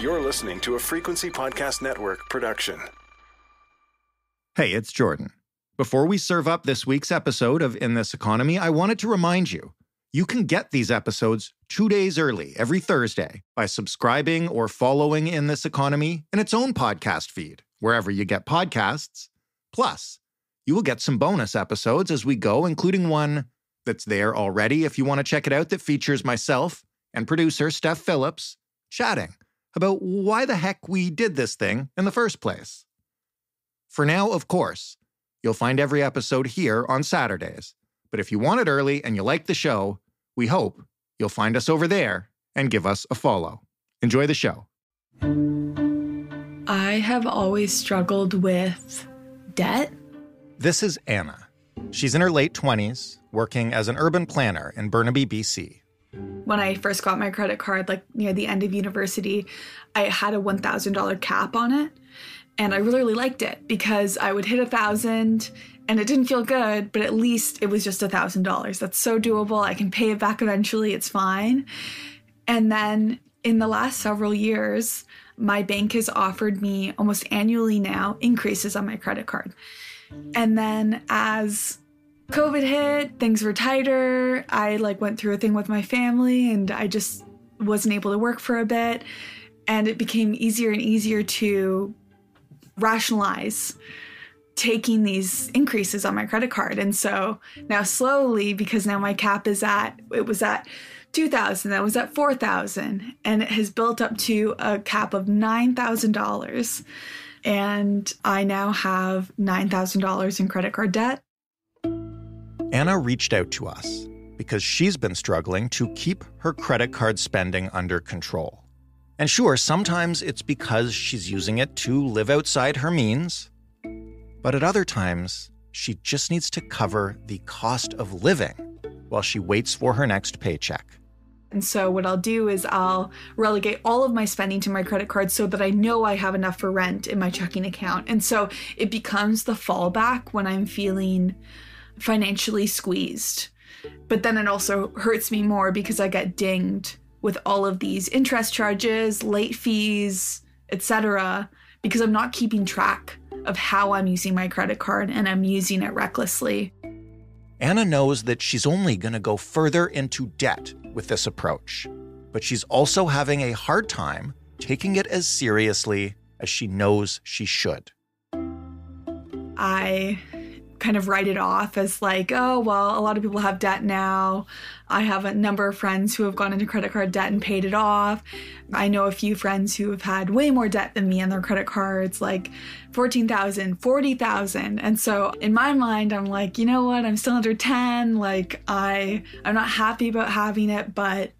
You're listening to a Frequency Podcast Network production. Hey, it's Jordan. Before we serve up this week's episode of In This Economy, I wanted to remind you, you can get these episodes 2 days early every Thursday by subscribing or following In This Economy in its own podcast feed, wherever you get podcasts. Plus, you will get some bonus episodes as we go, including one that's there already if you want to check it out, that features myself and producer Steph Phillips chatting about why the heck we did this thing in the first place. For now, of course, you'll find every episode here on Saturdays. But if you want it early and you like the show, we hope you'll find us over there and give us a follow. Enjoy the show. I have always struggled with debt. This is Anna. She's in her late 20s, working as an urban planner in Burnaby, BC. When I first got my credit card, like near the end of university, I had a $1,000 cap on it. And I really liked it because I would hit 1,000 and it didn't feel good, but at least it was just $1,000. That's so doable. I can pay it back eventually. It's fine. And then in the last several years, my bank has offered me almost annually now increases on my credit card. And then as COVID hit, things were tighter. I went through a thing with my family and I just wasn't able to work for a bit. And it became easier and easier to rationalize taking these increases on my credit card. And so now slowly, because now my cap is it was at 2,000, that was at 4,000, and it has built up to a cap of $9,000. And I now have $9,000 in credit card debt. Anna reached out to us because she's been struggling to keep her credit card spending under control. And sure, sometimes it's because she's using it to live outside her means, but at other times, she just needs to cover the cost of living while she waits for her next paycheck. And so what I'll do is I'll relegate all of my spending to my credit card so that I know I have enough for rent in my checking account. And so it becomes the fallback when I'm feeling financially squeezed. But then it also hurts me more because I get dinged with all of these interest charges, late fees, etc., because I'm not keeping track of how I'm using my credit card and I'm using it recklessly. Anna knows that she's only going to go further into debt with this approach, but she's also having a hard time taking it as seriously as she knows she should. I kind of write it off as oh, well, a lot of people have debt now. I have a number of friends who have gone into credit card debt and paid it off. I know a few friends who have had way more debt than me on their credit cards, $14,000, $40,000. And so in my mind, I'm you know what? I'm still under 10. I'm not happy about having it, but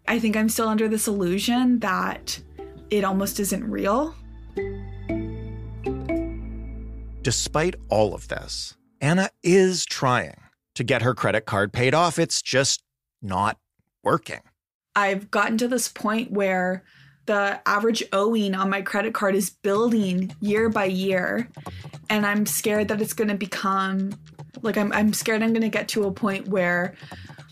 I think I'm still under this illusion that it almost isn't real. Despite all of this, Anna is trying to get her credit card paid off. It's just not working. I've gotten to this point where the average owing on my credit card is building year by year. And I'm scared that it's going to become, I'm scared I'm going to get to a point where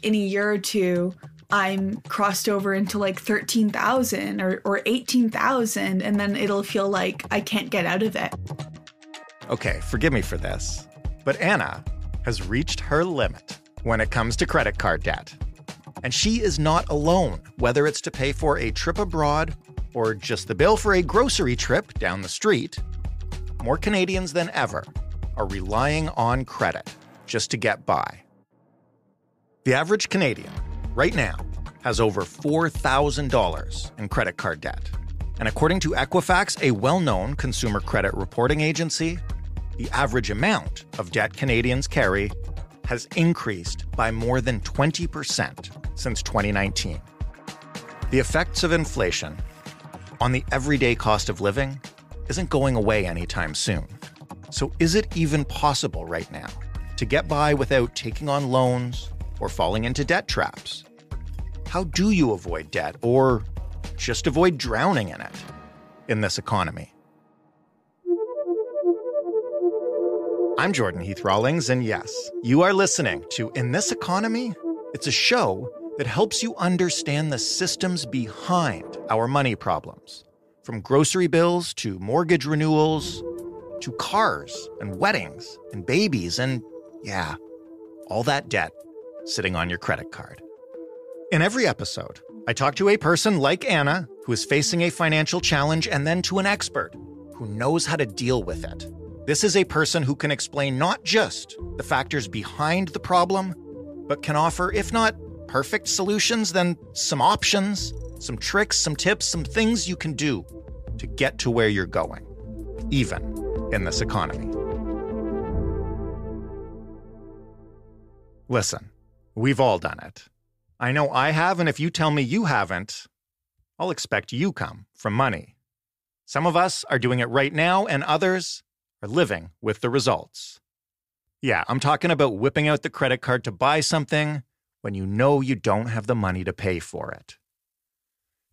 in a year or two, I'm crossed over into 13,000 or 18,000. And then it'll feel like I can't get out of it. Okay, forgive me for this, but Anna has reached her limit when it comes to credit card debt. And she is not alone, whether it's to pay for a trip abroad or just the bill for a grocery trip down the street. More Canadians than ever are relying on credit just to get by. The average Canadian, right now, has over $4,000 in credit card debt. And according to Equifax, a well-known consumer credit reporting agency, the average amount of debt Canadians carry has increased by more than 20% since 2019. The effects of inflation on the everyday cost of living isn't going away anytime soon. So is it even possible right now to get by without taking on loans or falling into debt traps? How do you avoid debt or just avoid drowning in it in this economy? I'm Jordan Heath Rawlings, and yes, you are listening to In This Economy. It's a show that helps you understand the systems behind our money problems, from grocery bills to mortgage renewals to cars and weddings and babies and, yeah, all that debt sitting on your credit card. In every episode, I talk to a person like Anna who is facing a financial challenge and then to an expert who knows how to deal with it. This is a person who can explain not just the factors behind the problem, but can offer, if not perfect solutions, then some options, some tricks, some tips, some things you can do to get to where you're going, even in this economy. Listen, we've all done it. I know I have, and if you tell me you haven't, I'll expect you come from money. Some of us are doing it right now, and others are living with the results. Yeah, I'm talking about whipping out the credit card to buy something when you know you don't have the money to pay for it.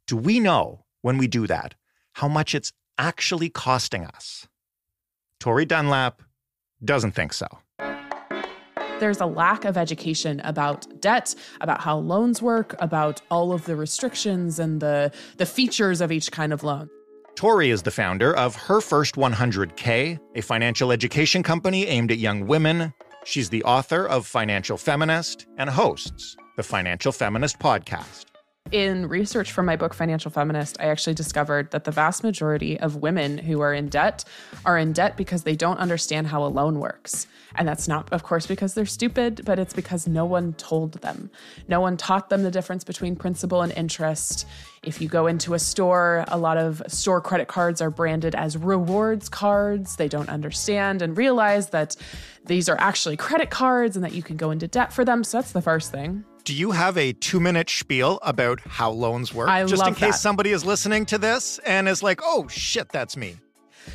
Do we know, when we do that, how much it's actually costing us? Tori Dunlap doesn't think so. There's a lack of education about debt, about how loans work, about all of the restrictions and the features of each kind of loan. Tori is the founder of Her First 100K, a financial education company aimed at young women. She's the author of Financial Feminist and hosts the Financial Feminist podcast. In research for my book, Financial Feminist, I actually discovered that the vast majority of women who are in debt because they don't understand how a loan works. And that's not, of course, because they're stupid, but it's because no one told them. No one taught them the difference between principal and interest. If you go into a store, a lot of store credit cards are branded as rewards cards. They don't understand and realize that these are actually credit cards and that you can go into debt for them. So that's the first thing. Do you have a 2-minute spiel about how loans work? I just love in case that. somebody is listening to this and is like, oh shit, that's me.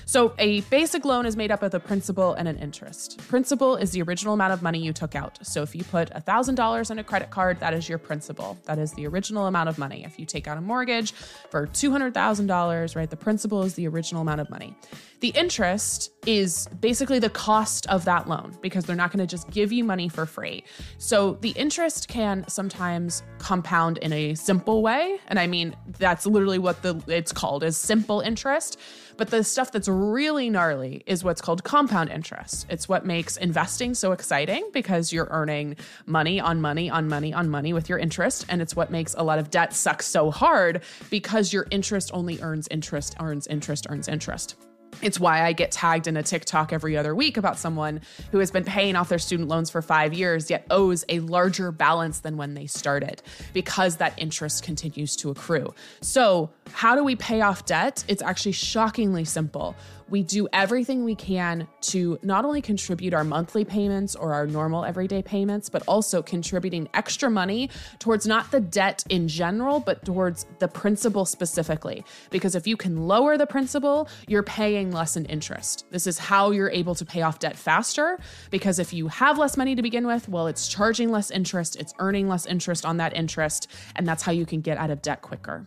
So a basic loan is made up of a principal and an interest. Principal is the original amount of money you took out. So if you put $1,000 on a credit card, that is your principal. That is the original amount of money. If you take out a mortgage for $200,000, right, the principal is the original amount of money. The interest is basically the cost of that loan because they're not going to just give you money for free. So the interest can sometimes compound in a simple way. And I mean, that's literally what it's called, is simple interest. But the stuff that's really gnarly is what's called compound interest. It's what makes investing so exciting because you're earning money on money on money on money with your interest. And it's what makes a lot of debt suck so hard because your interest only earns interest, earns interest, earns interest. It's why I get tagged in a TikTok every other week about someone who has been paying off their student loans for 5 years, yet owes a larger balance than when they started because that interest continues to accrue. So how do we pay off debt? It's actually shockingly simple. We do everything we can to not only contribute our monthly payments or our normal everyday payments, but also contributing extra money towards not the debt in general, but towards the principal specifically. Because if you can lower the principal, you're paying less in interest. This is how you're able to pay off debt faster, because if you have less money to begin with, well, it's charging less interest, it's earning less interest on that interest, and that's how you can get out of debt quicker.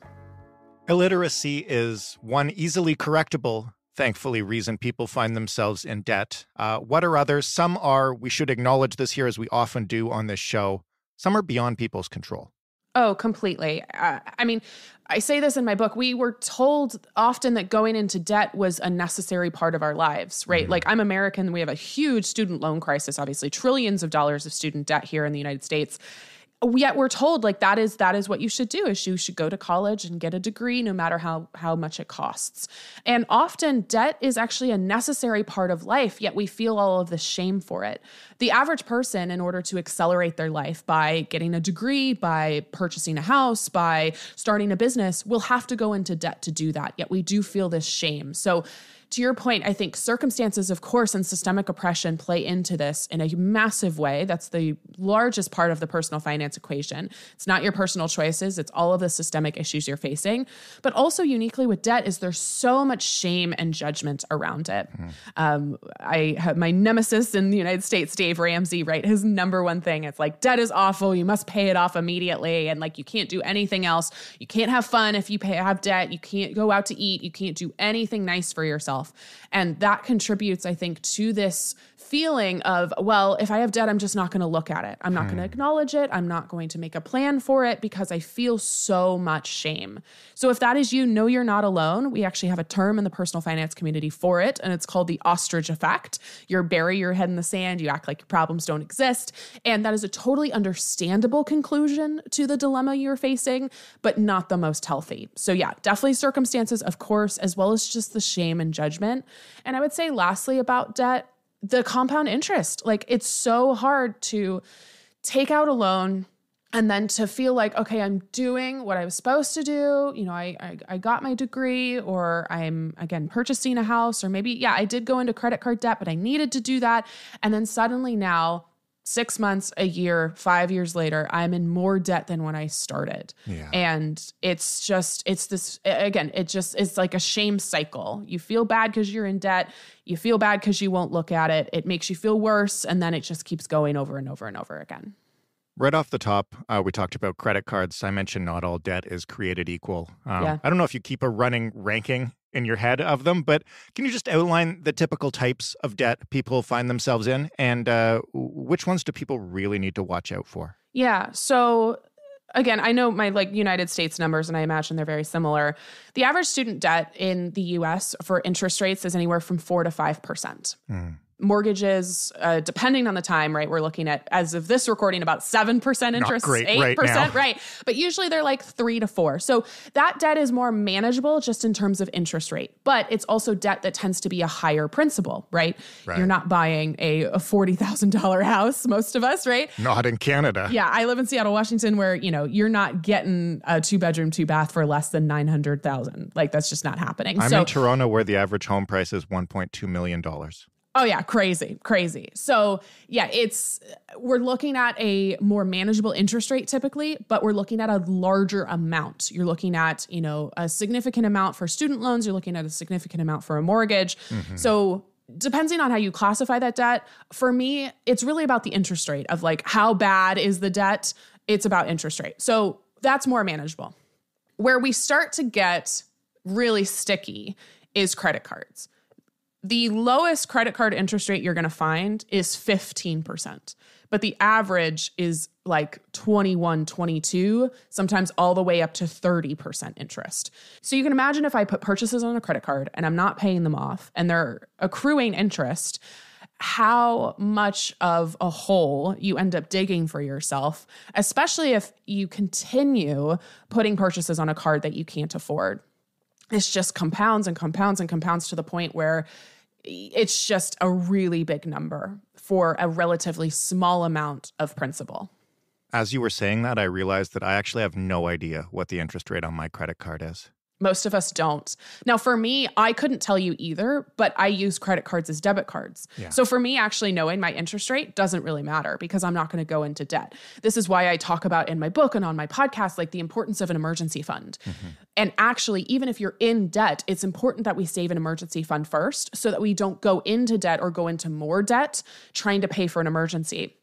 Illiteracy is one easily correctable, thankfully, reason people find themselves in debt. What are others? Some are, we should acknowledge this here as we often do on this show, some are beyond people's control. Oh, completely. I mean, I say this in my book. We were told often that going into debt was a necessary part of our lives, right? Mm-hmm. Like, I'm American. We have a huge student loan crisis, obviously, trillions of dollars of student debt here in the United States. Yet we're told like that is what you should do, is you should go to college and get a degree no matter how much it costs. And often debt is actually a necessary part of life, yet we feel all of this shame for it. The average person, in order to accelerate their life by getting a degree, by purchasing a house, by starting a business, will have to go into debt to do that. Yet we do feel this shame. So to your point, I think circumstances, of course, and systemic oppression play into this in a massive way. That's the largest part of the personal finance equation. It's not your personal choices. It's all of the systemic issues you're facing. But also uniquely with debt is there's so much shame and judgment around it. I have my nemesis in the United States, Dave Ramsey, right? His number one thing, it's like, debt is awful. You must pay it off immediately. And like, you can't do anything else. You can't have fun if you have debt. You can't go out to eat. You can't do anything nice for yourself yourself. And that contributes, I think, to this feeling of, well, if I have debt, I'm just not going to look at it. I'm not going to acknowledge it. I'm not going to make a plan for it because I feel so much shame. So if that is you, know you're not alone. We actually have a term in the personal finance community for it, and it's called the ostrich effect. You bury your head in the sand, you act like your problems don't exist. And that is a totally understandable conclusion to the dilemma you're facing, but not the most healthy. So yeah, definitely circumstances, of course, as well as just the shame and judgment. And I would say lastly about debt, the compound interest. Like, it's so hard to take out a loan and then to feel like, okay, I'm doing what I was supposed to do. You know, I got my degree, or I'm, again, purchasing a house, or maybe, yeah, I did go into credit card debt, but I needed to do that. And then suddenly now, 6 months, a year, 5 years later, I'm in more debt than when I started. Yeah. And it's this, again, it's like a shame cycle. You feel bad because you're in debt. You feel bad because you won't look at it. It makes you feel worse. And then it just keeps going over and over and over again. Right off the top, we talked about credit cards. I mentioned not all debt is created equal. Yeah. I don't know if you keep a running ranking in your head of them, but can you just outline the typical types of debt people find themselves in, and which ones do people really need to watch out for? Yeah. So again, I know my United States numbers, and I imagine they're very similar. The average student debt in the US for interest rates is anywhere from 4 to 5%. Mortgages, depending on the time, right? We're looking at, as of this recording, about 7% interest, 8%, right? But usually they're like 3 to 4. So that debt is more manageable just in terms of interest rate. But it's also debt that tends to be a higher principal, right? You're not buying a $40,000 house, most of us, right? Not in Canada. Yeah, I live in Seattle, Washington, where, you know, you're not getting a 2-bedroom, 2-bath for less than $900,000. Like, that's just not happening. I'm in Toronto, where the average home price is $1.2 million. Oh yeah, crazy. So yeah, we're looking at a more manageable interest rate typically, but we're looking at a larger amount. You're looking at, you know, a significant amount for student loans. You're looking at a significant amount for a mortgage. So depending on how you classify that debt, for me, it's really about the interest rate of like, how bad is the debt? It's about interest rate. So that's more manageable. Where we start to get really sticky is credit cards. The lowest credit card interest rate you're going to find is 15%, but the average is like 21, 22, sometimes all the way up to 30% interest. So you can imagine if I put purchases on a credit card and I'm not paying them off and they're accruing interest, how much of a hole you end up digging for yourself, especially if you continue putting purchases on a card that you can't afford. It's just compounds and compounds and compounds to the point where it's just a really big number for a relatively small amount of principal. As you were saying that, I realized that I actually have no idea what the interest rate on my credit card is. Most of us don't. Now, for me, I couldn't tell you either, but I use credit cards as debit cards. Yeah. So for me, actually knowing my interest rate doesn't really matter because I'm not going to go into debt. This is why I talk about in my book and on my podcast, like the importance of an emergency fund. And actually, even if you're in debt, it's important that we save an emergency fund first so that we don't go into debt or go into more debt trying to pay for an emergency.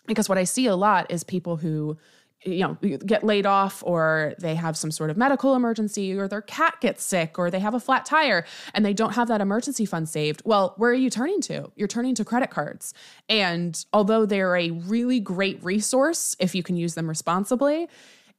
Because what I see a lot is people who, you know, get laid off, or they have some sort of medical emergency, or their cat gets sick, or they have a flat tire and they don't have that emergency fund saved. Well, where are you turning to? You're turning to credit cards. And although they're a really great resource, if you can use them responsibly,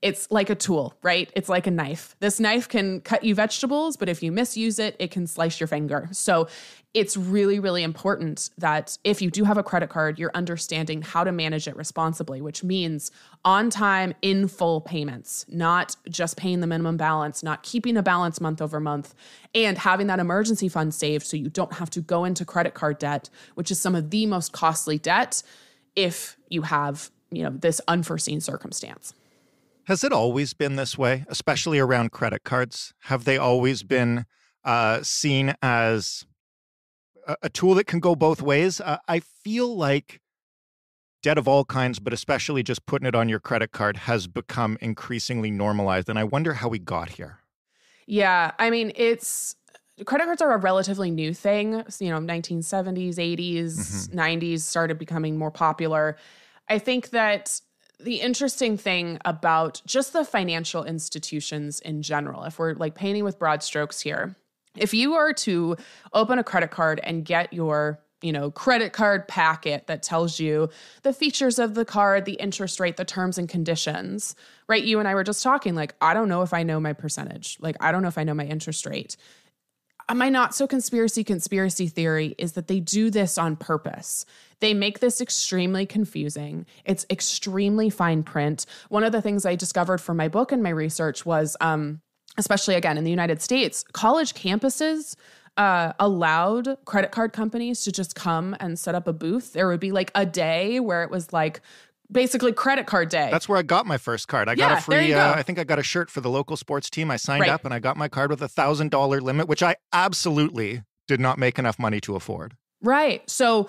it's like a tool, right? It's like a knife. This knife can cut you vegetables, but if you misuse it, it can slice your finger. So it's really, really important that if you do have a credit card, you're understanding how to manage it responsibly, which means on time, in full payments, not just paying the minimum balance, not keeping a balance month over month, and having that emergency fund saved so you don't have to go into credit card debt, which is some of the most costly debt if you have, you know, this unforeseen circumstance. Has it always been this way, especially around credit cards? Have they always been seen as a tool that can go both ways? I feel like debt of all kinds, but especially just putting it on your credit card, has become increasingly normalized. And I wonder how we got here. Yeah, I mean, credit cards are a relatively new thing. You know, 1970s, 80s, 90s started becoming more popular. I think that the interesting thing about just the financial institutions in general, if we're like painting with broad strokes here, If you are to open a credit card and get your credit card packet that tells you the features of the card, the interest rate, the terms and conditions, right? You and I were just talking, like, I don't know if I know my percentage. Like, I don't know if I know my interest rate. My not so conspiracy theory is that they do this on purpose. They make this extremely confusing. It's extremely fine print. One of the things I discovered from my book and my research was, especially again in the United States, college campuses allowed credit card companies to just come and set up a booth. There would be like a day where it was like basically credit card day. That's where I got my first card. I got a free, I think I got a shirt for the local sports team. I signed up and I got my card with $1,000 limit, which I absolutely did not make enough money to afford. Right. So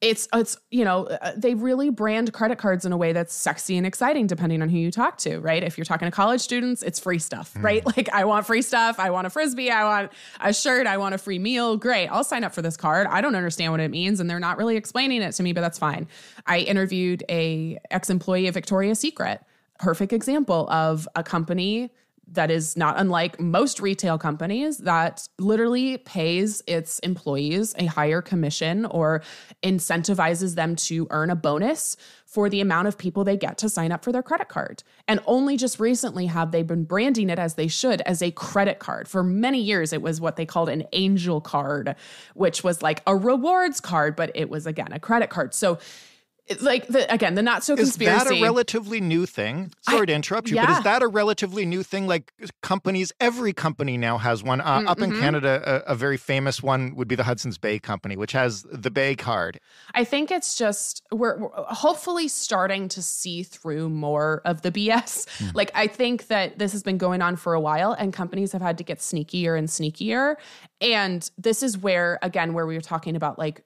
it's they really brand credit cards in a way that's sexy and exciting depending on who you talk to, right? If you're talking to college students, it's free stuff, right? Like, I want free stuff. I want a Frisbee. I want a shirt. I want a free meal. Great. I'll sign up for this card. I don't understand what it means, and they're not really explaining it to me, but that's fine. I interviewed a ex-employee of Victoria's Secret. Perfect example of a company that is not unlike most retail companies that literally pays its employees a higher commission or incentivizes them to earn a bonus for the amount of people they get to sign up for their credit card. And only just recently have they been branding it as they should, as a credit card. For many years, it was what they called an angel card, which was like a rewards card, but it was, again, a credit card. So like, the not so conspiracy. Is that a relatively new thing? Sorry to interrupt you, but is that a relatively new thing? Like, companies, every company now has one. Up in Canada, a very famous one would be the Hudson's Bay Company, which has the Bay card. I think it's just, we're hopefully starting to see through more of the BS. Like, I think that this has been going on for a while, and companies have had to get sneakier and sneakier. And this is where, again, where we were talking about, like,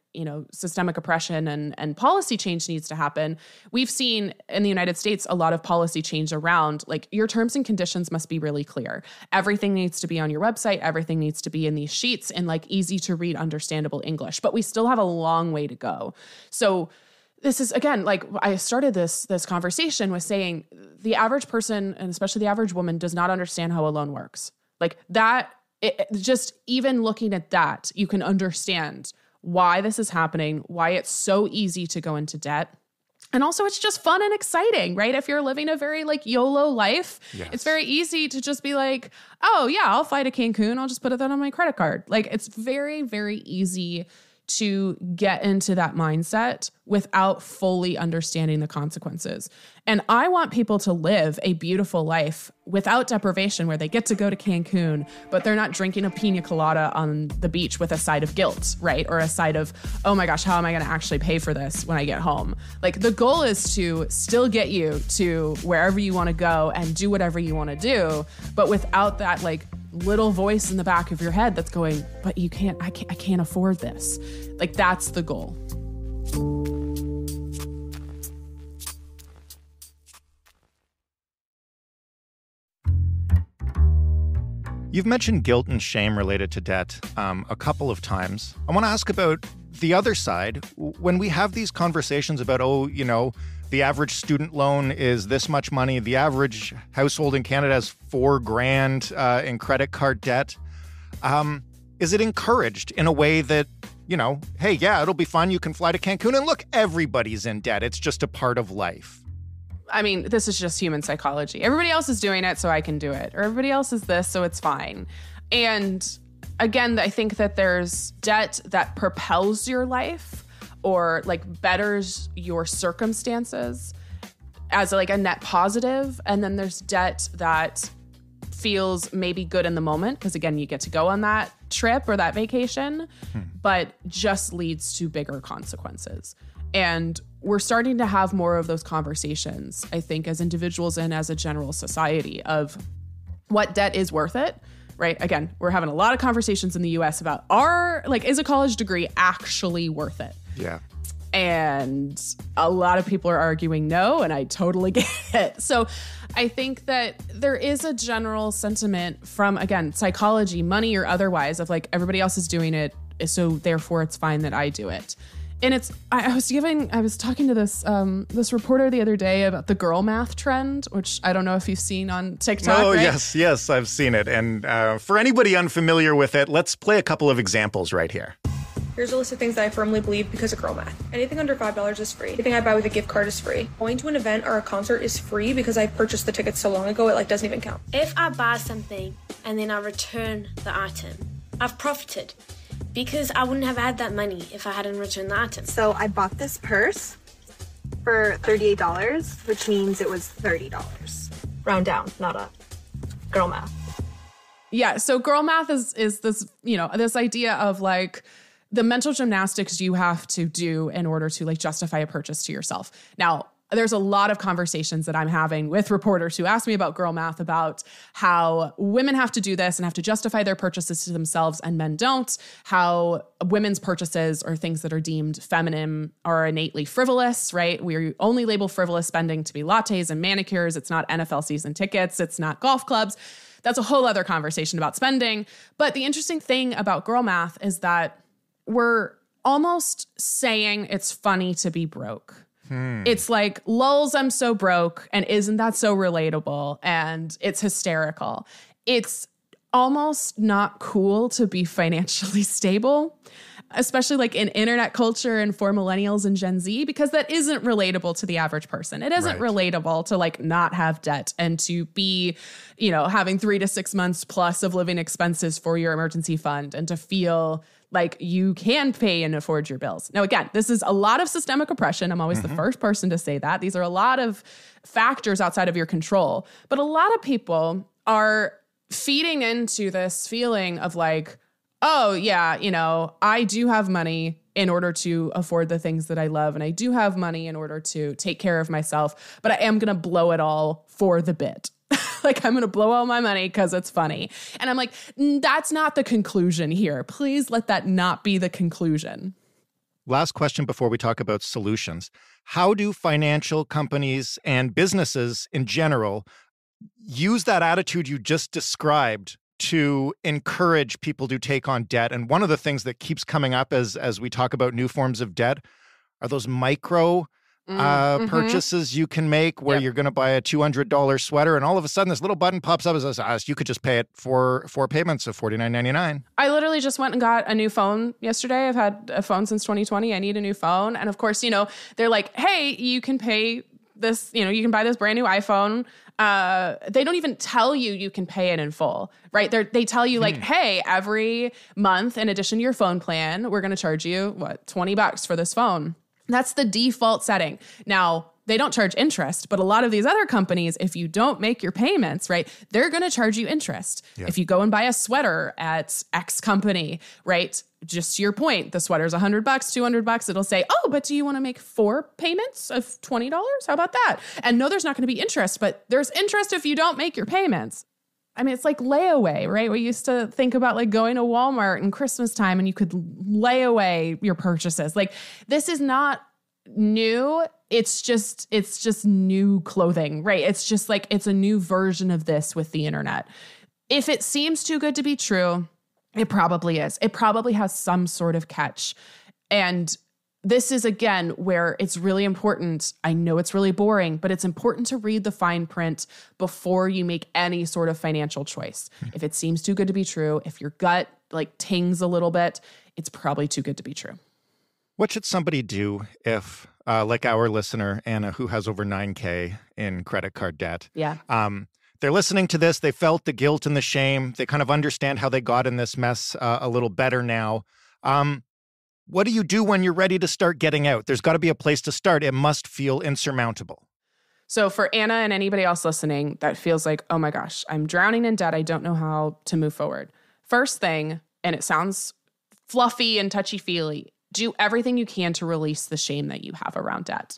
systemic oppression and policy change needs to happen. We've seen in the United States a lot of policy change around, like, your terms and conditions must be really clear. Everything needs to be on your website. Everything needs to be in these sheets in, like, easy to read, understandable English. But we still have a long way to go. So this is, again, like, I started this conversation with saying the average person, and especially the average woman, does not understand how a loan works. Like, that, just even looking at that, you can understand why this is happening, why it's so easy to go into debt. And also, it's just fun and exciting, right? If you're living a very, like, YOLO life, It's very easy to just be like, oh yeah, I'll fly to Cancun. I'll just put that on my credit card. Like, it's very, very easy to get into that mindset without fully understanding the consequences. And I want people to live a beautiful life without deprivation, where they get to go to Cancun, but they're not drinking a pina colada on the beach with a side of guilt, right? Or a side of, oh my gosh, how am I going to actually pay for this when I get home? Like, the goal is to still get you to wherever you want to go and do whatever you want to do, but without that, like, little voice in the back of your head that's going, but I can't afford this. Like, that's the goal. You've mentioned guilt and shame related to debt a couple of times. I want to ask about the other side. When we have these conversations about, the average student loan is this much money, the average household in Canada has $4,000 in credit card debt. Is it encouraged in a way that, hey, yeah, it'll be fun. You can fly to Cancun, and look, everybody's in debt. It's just a part of life. I mean, this is just human psychology. Everybody else is doing it, so I can do it. Or everybody else is this, so it's fine. And again, I think that there's debt that propels your life or, like, betters your circumstances as, like, a net positive. And then there's debt that feels maybe good in the moment because, again, you get to go on that trip or that vacation, but just leads to bigger consequences. And we're starting to have more of those conversations, I think, as individuals and as a general society, of what debt is worth it, right? Again, we're having a lot of conversations in the US about is a college degree actually worth it? Yeah. And a lot of people are arguing no, and I totally get it. So I think that there is a general sentiment from, again, psychology, money or otherwise, of like, everybody else is doing it, so therefore it's fine that I do it. And I was talking to this reporter the other day about the girl math trend, which I don't know if you've seen on TikTok. Oh, right? yes, I've seen it. And for anybody unfamiliar with it, let's play a couple of examples right here. Here's a list of things that I firmly believe because of girl math. Anything under $5 is free. Anything I buy with a gift card is free. Going to an event or a concert is free because I purchased the tickets so long ago it doesn't even count. If I buy something and then I return the item, I've profited. Because I wouldn't have had that money if I hadn't returned the item. So I bought this purse for $38, which means it was $30. Round down, not up. Girl math. Yeah, so girl math is this, this idea of like the mental gymnastics you have to do in order to like justify a purchase to yourself. Now, there's a lot of conversations that I'm having with reporters who ask me about girl math, about how women have to do this and have to justify their purchases to themselves and men don't, how women's purchases or things that are deemed feminine are innately frivolous, right? We only label frivolous spending to be lattes and manicures. It's not NFL season tickets. It's not golf clubs. That's a whole other conversation about spending. But the interesting thing about girl math is that we're almost saying it's funny to be broke. It's like, lulz, I'm so broke, and isn't that so relatable? And it's hysterical. It's almost not cool to be financially stable, especially like in internet culture and for millennials and Gen Z, because that isn't relatable to the average person. It isn't relatable to like not have debt and to be, having 3 to 6 months plus of living expenses for your emergency fund and to feel like you can pay and afford your bills. Now, again, this is a lot of systemic oppression. I'm always the first person to say that. These are a lot of factors outside of your control. But a lot of people are feeding into this feeling of like, oh, yeah, I do have money in order to afford the things that I love. And I do have money in order to take care of myself. But I am going to blow it all for the bit. Like, I'm going to blow all my money because it's funny. And I'm like, that's not the conclusion here. Please let that not be the conclusion. Last question before we talk about solutions. How do financial companies and businesses in general use that attitude you just described to encourage people to take on debt? And one of the things that keeps coming up as we talk about new forms of debt are those micro purchases you can make where you're going to buy a $200 sweater and all of a sudden this little button pops up as says, you could just pay it for 4 payments of $49.99. I literally just went and got a new phone yesterday. I've had a phone since 2020. I need a new phone. And of course, they're like, hey, you can pay this, you can buy this brand new iPhone. They don't even tell you can pay it in full, right? They tell you like, hey, every month, in addition to your phone plan, we're going to charge you, $20 for this phone. That's the default setting. Now, they don't charge interest, but a lot of these other companies, if you don't make your payments, right, they're going to charge you interest. Yep. If you go and buy a sweater at X company, right, just to your point, the sweater's $100, $200, it'll say, oh, but do you want to make 4 payments of $20? How about that? And no, there's not going to be interest, but there's interest if you don't make your payments. I mean, it's like layaway, right? We used to think about like going to Walmart in Christmas time and you could lay away your purchases. Like, this is not new. It's just new clothing, right? It's just like, it's a new version of this with the internet. If it seems too good to be true, it probably is. It probably has some sort of catch. And this is, again, where it's really important. I know it's really boring, but it's important to read the fine print before you make any sort of financial choice. If it seems too good to be true, if your gut like tings a little bit, it's probably too good to be true. What should somebody do if, like our listener, Anna, who has over $9,000 in credit card debt? Yeah. They're listening to this. They felt the guilt and the shame. They kind of understand how they got in this mess a little better now. What do you do when you're ready to start getting out? There's got to be a place to start. It must feel insurmountable. So for Anna and anybody else listening that feels like, oh my gosh, I'm drowning in debt. I don't know how to move forward. First thing, and it sounds fluffy and touchy-feely, do everything you can to release the shame that you have around debt.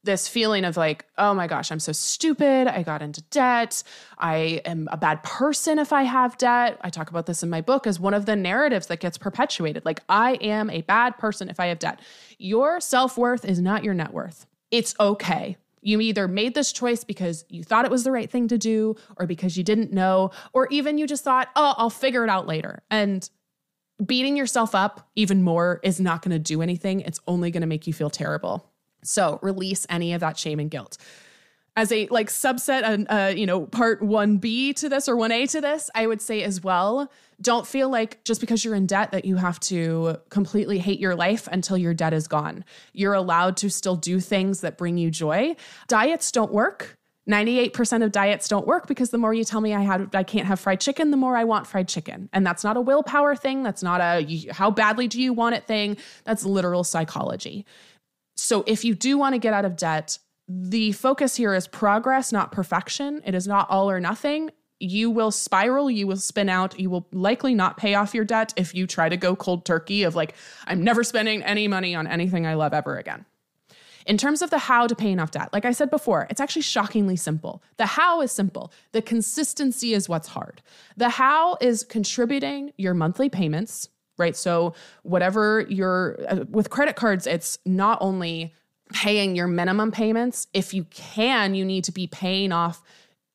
This feeling of like, oh my gosh, I'm so stupid. I got into debt. I am a bad person if I have debt. I talk about this in my book as one of the narratives that gets perpetuated. Like, I am a bad person if I have debt. Your self-worth is not your net worth. It's okay. You either made this choice because you thought it was the right thing to do, or because you didn't know, or even you just thought, oh, I'll figure it out later. And beating yourself up even more is not going to do anything. It's only going to make you feel terrible. So release any of that shame and guilt. As a subset, part 1B to this or 1A to this, I would say as well, don't feel like just because you're in debt that you have to completely hate your life until your debt is gone. You're allowed to still do things that bring you joy. Diets don't work. 98% of diets don't work because the more you tell me I can't have fried chicken, the more I want fried chicken. And that's not a willpower thing. That's not a how badly do you want it thing. That's literal psychology. So if you do want to get out of debt, the focus here is progress, not perfection. It is not all or nothing. You will spiral, you will spin out, you will likely not pay off your debt if you try to go cold turkey of like, I'm never spending any money on anything I love ever again. In terms of the how to paying off debt, like I said before, it's actually shockingly simple. The how is simple. The consistency is what's hard. The how is contributing your monthly payments, right? So whatever with credit cards, it's not only paying your minimum payments. If you can, you need to be paying off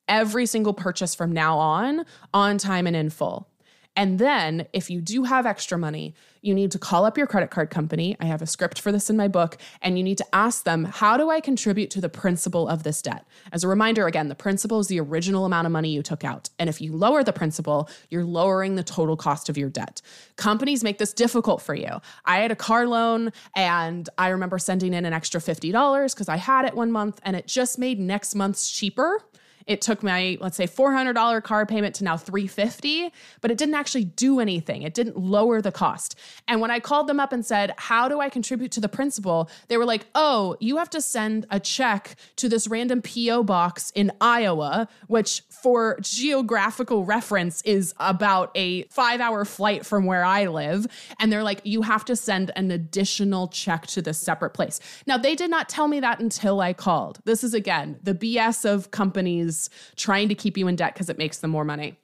every single purchase from now on time and in full. And then if you do have extra money, you need to call up your credit card company. I have a script for this in my book, and you need to ask them, how do I contribute to the principal of this debt? As a reminder, again, the principal is the original amount of money you took out. And if you lower the principal, you're lowering the total cost of your debt. Companies make this difficult for you. I had a car loan, and I remember sending in an extra $50 because I had it one month, and it just made next month's cheaper. It took my, let's say, $400 car payment to now $350, but it didn't actually do anything. It didn't lower the cost. And when I called them up and said, how do I contribute to the principal? They were like, oh, you have to send a check to this random PO box in Iowa, which for geographical reference is about a 5-hour flight from where I live. And they're like, you have to send an additional check to this separate place. Now, they did not tell me that until I called. This is, again, the BS of companies trying to keep you in debt because it makes them more money.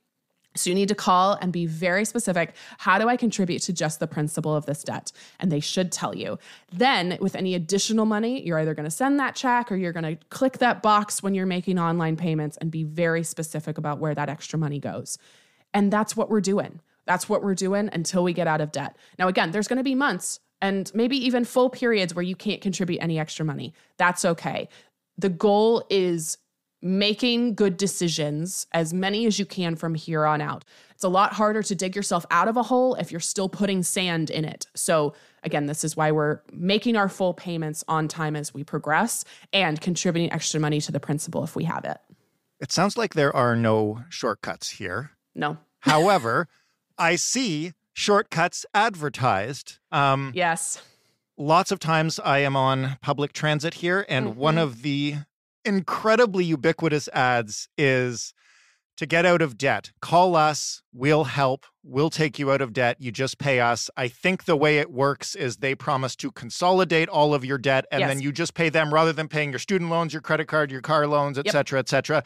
So you need to call and be very specific. How do I contribute to just the principal of this debt? And they should tell you. Then with any additional money, you're either going to send that check or you're going to click that box when you're making online payments and be very specific about where that extra money goes. And that's what we're doing. That's what we're doing until we get out of debt. Now, again, there's going to be months and maybe even full periods where you can't contribute any extra money. That's okay. The goal is making good decisions, as many as you can from here on out. It's a lot harder to dig yourself out of a hole if you're still putting sand in it. So again, this is why we're making our full payments on time as we progress and contributing extra money to the principal if we have it. It sounds like there are no shortcuts here. No. However, I see shortcuts advertised. Yes. Lots of times I am on public transit here, and one of the incredibly ubiquitous ads is to get out of debt. Call us, we'll help, we'll take you out of debt, you just pay us. I think the way it works is they promise to consolidate all of your debt and then you just pay them rather than paying your student loans, your credit card, your car loans, et cetera, et cetera.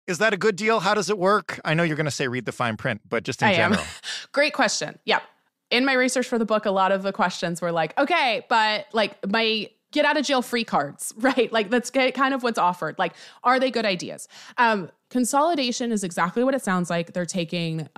Is that a good deal? How does it work? I know you're going to say read the fine print, but just in general. Great question. Yep. In my research for the book, a lot of the questions were like, okay, but like my get out of jail free cards, right? Like that's kind of what's offered. Like, are they good ideas? Consolidation is exactly what it sounds like. They're taking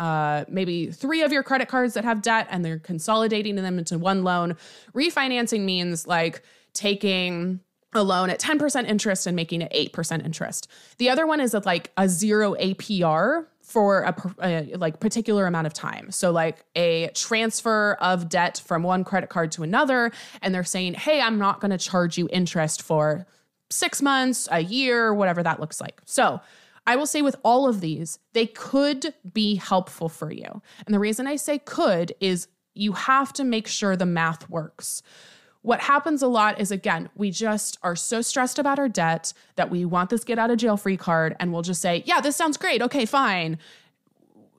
maybe 3 of your credit cards that have debt and they're consolidating them into one loan. Refinancing means like taking a loan at 10% interest and making it 8% interest. The other one is at like a 0 APR for a like particular amount of time. So like a transfer of debt from one credit card to another, and they're saying, hey, I'm not going to charge you interest for 6 months, a year, whatever that looks like. So I will say with all of these, they could be helpful for you. And the reason I say could is you have to make sure the math works. What happens a lot is, again, we just are so stressed about our debt that we want this get out of jail free card, and we'll just say, yeah, this sounds great. Okay, fine.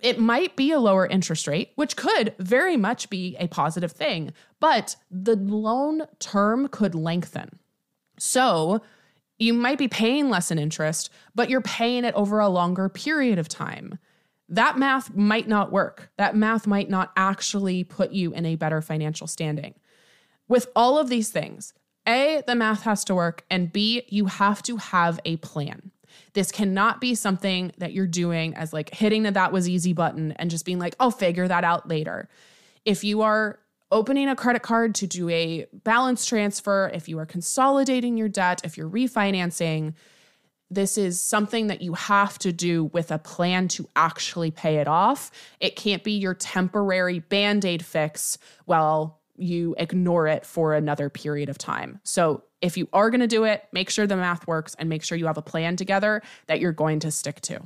It might be a lower interest rate, which could very much be a positive thing, but the loan term could lengthen. So you might be paying less in interest, but you're paying it over a longer period of time. That math might not work. That math might not actually put you in a better financial standing. With all of these things, A, the math has to work, and B, you have to have a plan. This cannot be something that you're doing as like hitting the that was easy button and just being like, I'll figure that out later. If you are opening a credit card to do a balance transfer, if you are consolidating your debt, if you're refinancing, this is something that you have to do with a plan to actually pay it off. It can't be your temporary Band-Aid fix while you ignore it for another period of time. So if you are going to do it, make sure the math works and make sure you have a plan together that you're going to stick to.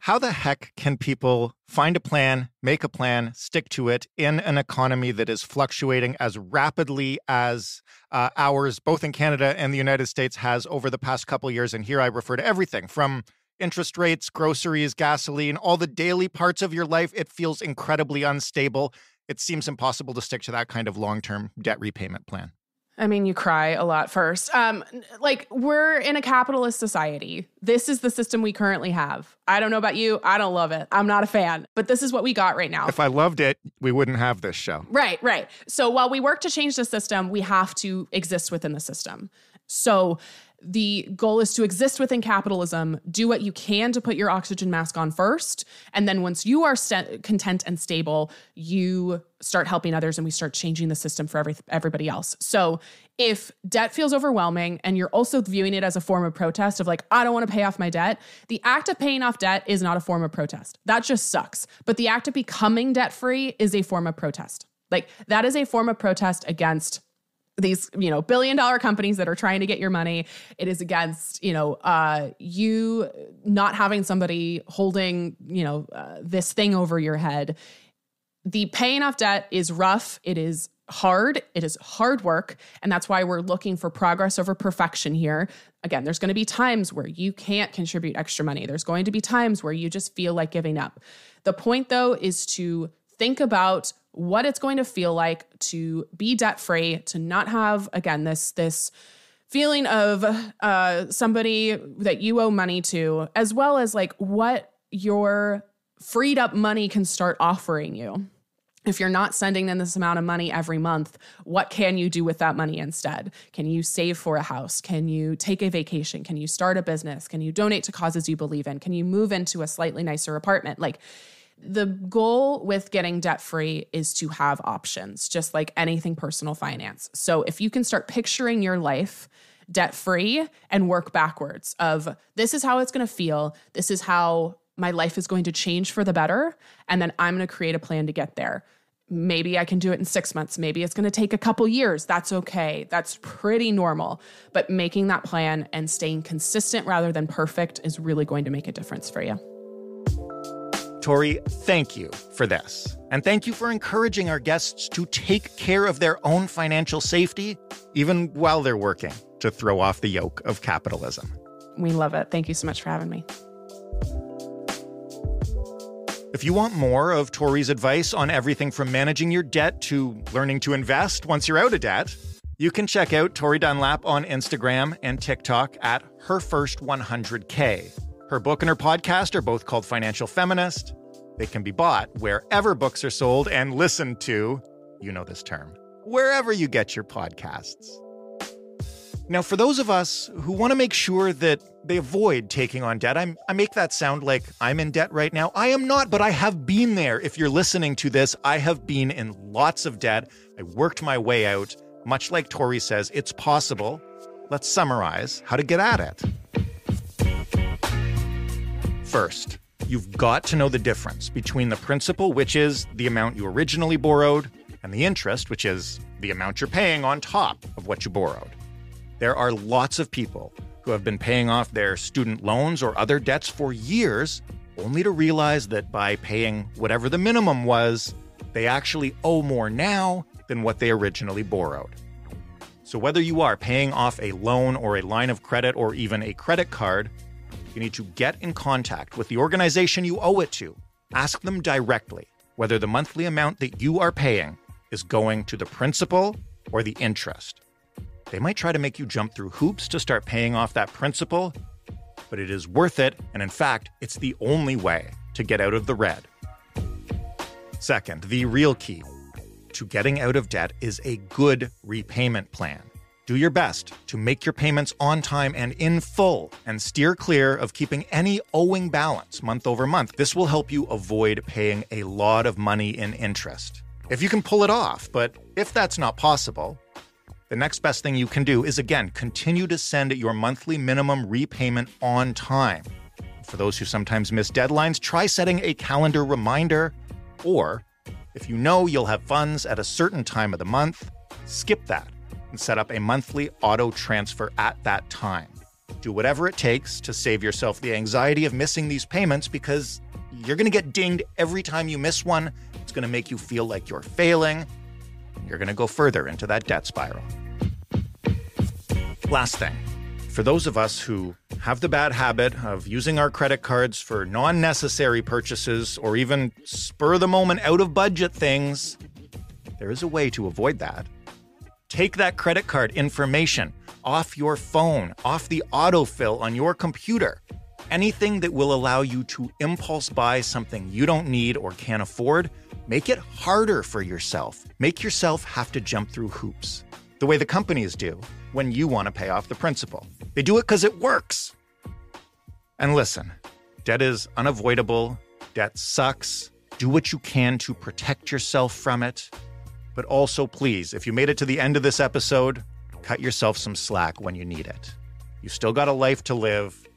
How the heck can people find a plan, make a plan, stick to it in an economy that is fluctuating as rapidly as ours, both in Canada and the United States, has over the past couple of years? And here I refer to everything from interest rates, groceries, gasoline, all the daily parts of your life. It feels incredibly unstable. It seems impossible to stick to that kind of long-term debt repayment plan. I mean, you cry a lot first. We're in a capitalist society. This is the system we currently have. I don't know about you. I don't love it. I'm not a fan. But this is what we got right now. If I loved it, we wouldn't have this show. Right. So while we work to change the system, we have to exist within the system. So the goal is to exist within capitalism, do what you can to put your oxygen mask on first. And then once you are content and stable, you start helping others and we start changing the system for everybody else. So if debt feels overwhelming and you're also viewing it as a form of protest of like, I don't want to pay off my debt, the act of paying off debt is not a form of protest. That just sucks. But the act of becoming debt-free is a form of protest. Like that is a form of protest against these, billion-dollar companies that are trying to get your money. It is against, you not having somebody holding, this thing over your head. The paying off debt is rough. It is hard. It is hard work. And that's why we're looking for progress over perfection here. Again, there's going to be times where you can't contribute extra money. There's going to be times where you just feel like giving up. The point, though, is to think about what it's going to feel like to be debt-free, to not have, again, this feeling of somebody that you owe money to, as well as like what your freed up money can start offering you. If you're not sending them this amount of money every month, what can you do with that money instead? Can you save for a house? Can you take a vacation? Can you start a business? Can you donate to causes you believe in? Can you move into a slightly nicer apartment? Like, the goal with getting debt-free is to have options, just like anything personal finance. So if you can start picturing your life debt-free and work backwards of this is how it's going to feel, this is how my life is going to change for the better, and then I'm going to create a plan to get there. Maybe I can do it in 6 months. Maybe it's going to take a couple years. That's okay. That's pretty normal. But making that plan and staying consistent rather than perfect is really going to make a difference for you. Tori, thank you for this. And thank you for encouraging our guests to take care of their own financial safety, even while they're working to throw off the yoke of capitalism. We love it. Thank you so much for having me. If you want more of Tori's advice on everything from managing your debt to learning to invest once you're out of debt, you can check out Tori Dunlap on Instagram and TikTok at HerFirst100K. Her book and her podcast are both called Financial Feminist. They can be bought wherever books are sold and listened to, you know this term, wherever you get your podcasts. Now, for those of us who want to make sure that they avoid taking on debt, I make that sound like I'm in debt right now. I am not, but I have been there. If you're listening to this, I have been in lots of debt. I worked my way out. Much like Tori says, it's possible. Let's summarize how to get at it. First, you've got to know the difference between the principal, which is the amount you originally borrowed, and the interest, which is the amount you're paying on top of what you borrowed. There are lots of people who have been paying off their student loans or other debts for years, only to realize that by paying whatever the minimum was, they actually owe more now than what they originally borrowed. So whether you are paying off a loan or a line of credit or even a credit card, you need to get in contact with the organization you owe it to. Ask them directly whether the monthly amount that you are paying is going to the principal or the interest. They might try to make you jump through hoops to start paying off that principal, but it is worth it, and in fact, it's the only way to get out of the red. Second, the real key to getting out of debt is a good repayment plan. Do your best to make your payments on time and in full, and steer clear of keeping any owing balance month over month. This will help you avoid paying a lot of money in interest, if you can pull it off. But if that's not possible, the next best thing you can do is, again, continue to send your monthly minimum repayment on time. For those who sometimes miss deadlines, try setting a calendar reminder, or if you know you'll have funds at a certain time of the month, skip that and set up a monthly auto transfer at that time. Do whatever it takes to save yourself the anxiety of missing these payments, because you're going to get dinged every time you miss one. It's going to make you feel like you're failing, and you're going to go further into that debt spiral. Last thing, for those of us who have the bad habit of using our credit cards for non-necessary purchases or even spur-of-the-moment out-of-budget things, there is a way to avoid that. Take that credit card information off your phone, off the autofill on your computer. Anything that will allow you to impulse buy something you don't need or can't afford, make it harder for yourself. Make yourself have to jump through hoops, the way the companies do when you want to pay off the principal. They do it because it works. And listen, debt is unavoidable. Debt sucks. Do what you can to protect yourself from it. But also, please, if you made it to the end of this episode, cut yourself some slack when you need it. You still got a life to live,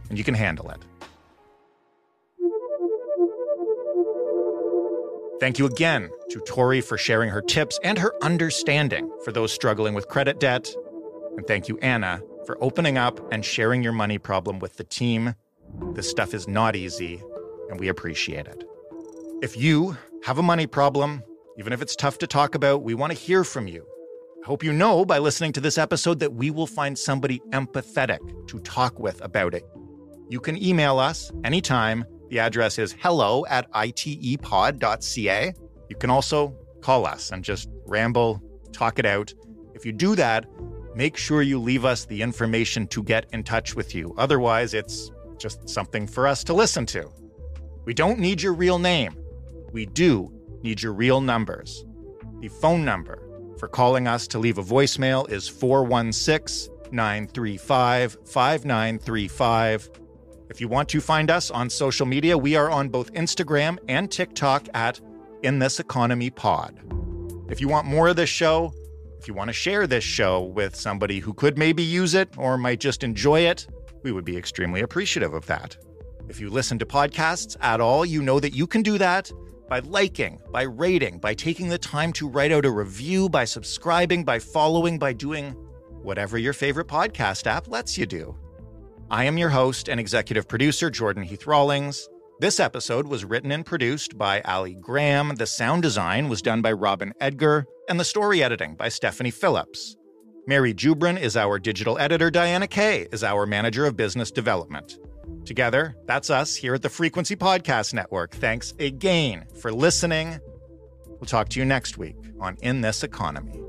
and you can handle it. Thank you again to Tori for sharing her tips and her understanding for those struggling with credit debt. And thank you, Anna, for opening up and sharing your money problem with the team. This stuff is not easy, and we appreciate it. If you have a money problem, even if it's tough to talk about, we want to hear from you. I hope you know by listening to this episode that we will find somebody empathetic to talk with about it. You can email us anytime. The address is hello@itepod.ca. You can also call us and just ramble, talk it out. If you do that, make sure you leave us the information to get in touch with you. Otherwise, it's just something for us to listen to. We don't need your real name. We do need your real numbers. The phone number for calling us to leave a voicemail is 416-935-5935. If you want to find us on social media, we are on both Instagram and TikTok at In This Economy Pod. If you want more of this show, if you want to share this show with somebody who could maybe use it or might just enjoy it, we would be extremely appreciative of that. If you listen to podcasts at all, you know that you can do that by liking, by rating, by taking the time to write out a review, by subscribing, by following, by doing whatever your favorite podcast app lets you do. I am your host and executive producer, Jordan Heath Rawlings. This episode was written and produced by Ali Graham. The sound design was done by Robin Edgar, and the story editing by Stephanie Phillips. Mary Jubrin is our digital editor. Diana Kay is our manager of business development. Together, that's us here at the Frequency Podcast Network. Thanks again for listening. We'll talk to you next week on In This Economy.